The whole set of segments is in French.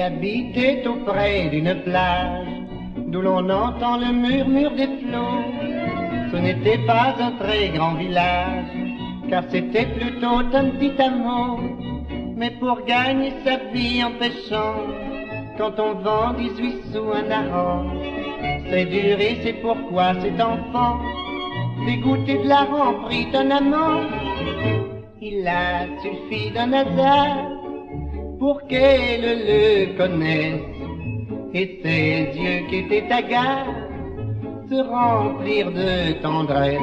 habitait auprès d'une plage, d'où l'on entend le murmure des flots. Ce n'était pas un très grand village, car c'était plutôt un petit hameau. Mais pour gagner sa vie en pêchant, quand on vend 18 sous un hareng, c'est dur et c'est pourquoi cet enfant, dégoûté de l'hareng, prit un amant. Il a suffi d'un hasard pour qu'elle le connaisse, et ses yeux qui étaient hagards se remplirent de tendresse.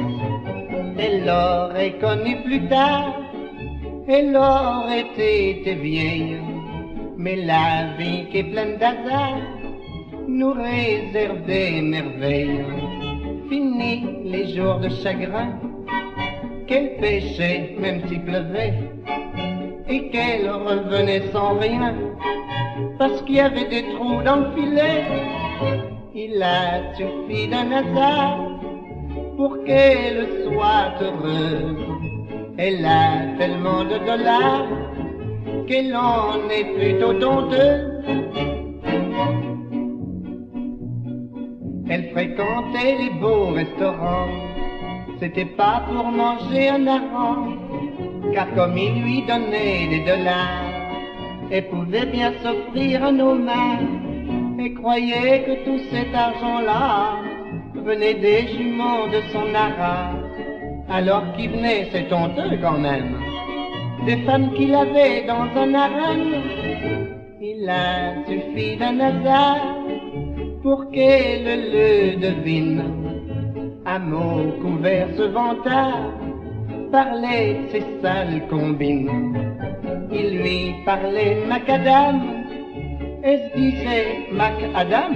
Elle l'aurait connu plus tard, elle aurait été vieille, mais la vie qui est pleine d'hasard nous réserve des merveilles. Fini les jours de chagrin, qu'elle pêchait même s'il pleuvait, et qu'elle revenait sans rien, parce qu'il y avait des trous dans le filet. Il a suffi d'un hasard pour qu'elle soit heureuse. Elle a tellement de dollars qu'elle en est plutôt honteuse. Elle fréquentait les beaux restaurants, c'était pas pour manger un hareng, car comme il lui donnait des dollars, elle pouvait bien s'offrir un homard, et croyait que tout cet argent-là venait des juments de son haras, alors qu'il venait, c'est honteux quand même, des femmes qu'il avait dans un harem. Il a suffi d'un hasard pour qu'elle le devine. À mots couverts ce vantard parlait ses sales combines. Il lui parlait macadam, et se disait macadam.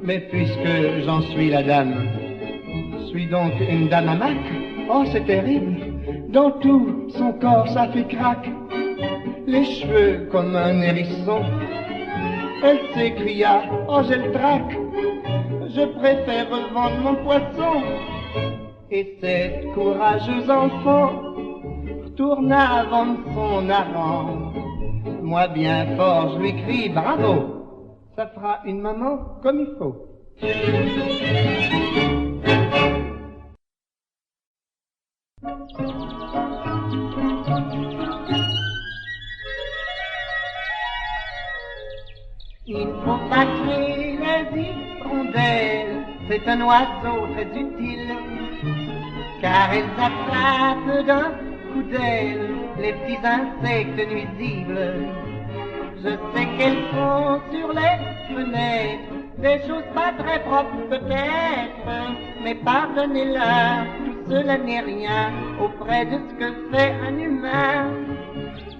Mais puisque j'en suis la dame, suis donc une dame à mac. Oh, c'est terrible, dans tout son corps ça fait craque, les cheveux comme un hérisson. Elle s'écria, oh j'ai le trac, je préfère revendre mon poisson. Et cette courageuse enfant retourna vendre son hareng. Moi bien fort je lui crie bravo, ça fera une maman comme il faut. Il ne faut pas tuer les hirondelles, c'est un oiseau très utile, car elles attrapent d'un coup d'aile les petits insectes nuisibles. Je sais qu'elles font sur les fenêtres des choses pas très propres peut-être, mais pardonnez-leur, tout cela n'est rien auprès de ce que fait un humain.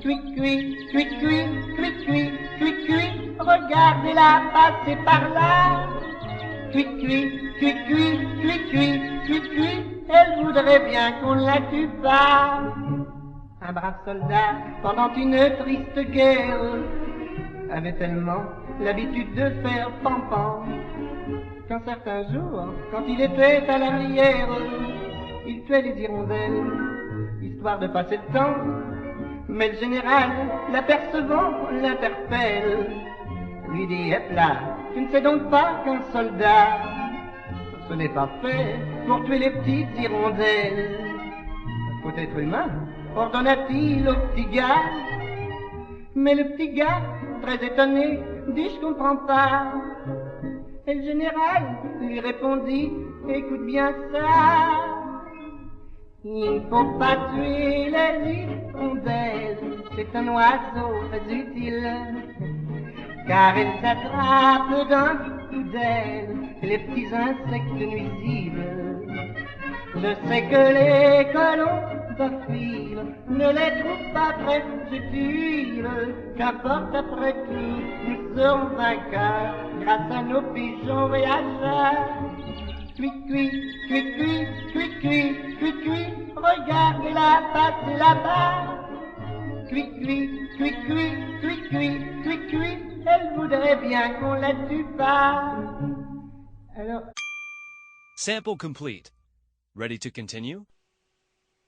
Cui-cui, cui-cui, cui-cui, cui-cui, regardez-la passer par là. Cui-cui, cui-cui, cui-cui, cui-cui, elle voudrait bien qu'on la tue pas. Un brave soldat, pendant une triste guerre, avait tellement l'habitude de faire pam-pam, qu'un certain jour, quand il était à l'arrière, il tuait les hirondelles, histoire de passer le temps. Mais le général, l'apercevant, l'interpelle, lui dit, hep là, tu ne sais donc pas qu'un soldat, ce n'est pas fait pour tuer les petites hirondelles. Faut être humain, ordonna-t-il au petit gars. Mais le petit gars, très étonné, dit, je comprends pas. Et le général lui répondit, écoute bien ça. Il ne faut pas tuer les hirondelles, c'est un oiseau très utile, car elle s'attrape d'un coup d'aile les petits insectes nuisibles. Je sais que les colombophile ne les trouvent pas très utiles, qu'importe après tout, nous serons vainqueurs grâce à nos pigeons voyageurs. Cui-cui, cui-cui, cui-cui, cui-cui, regardez-la passer là-bas. Cui-cui, cui-cui, cui-cui, cui-cui, elle voudrait bien qu'on la tue pas. Alors... Sample complete. Ready to continue?